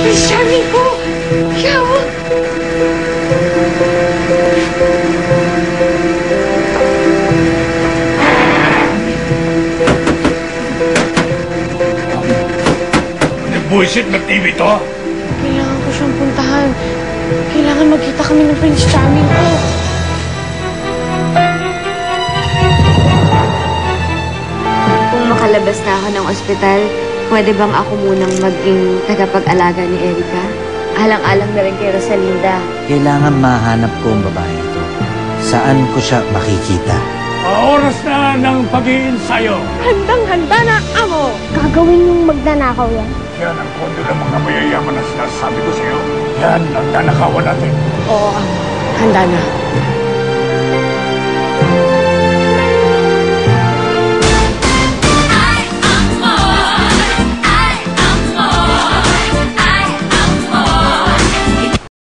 Prince Charming ko! Yawa! Buisit na TV to? Kailangan ko siyang puntahan. Kailangan magkita kami ng Prince Charming ko. Kung makalabas na ako ng ospital, pwede bang ako munang maging tagapag-alaga ni Erica? Alang-alang na rin kay Rosalinda. Kailangan mahanap ko ang babae ito. Saan ko siya makikita? Oras na ng pag-iinsayo. Handang-handa na ako! Gagawin yung magnanakaw yan. Yan ang kondo ng mga mayayaman na sinasabi ko sa'yo. Yan ang nanakawan natin. Oo, Ama. Handa na.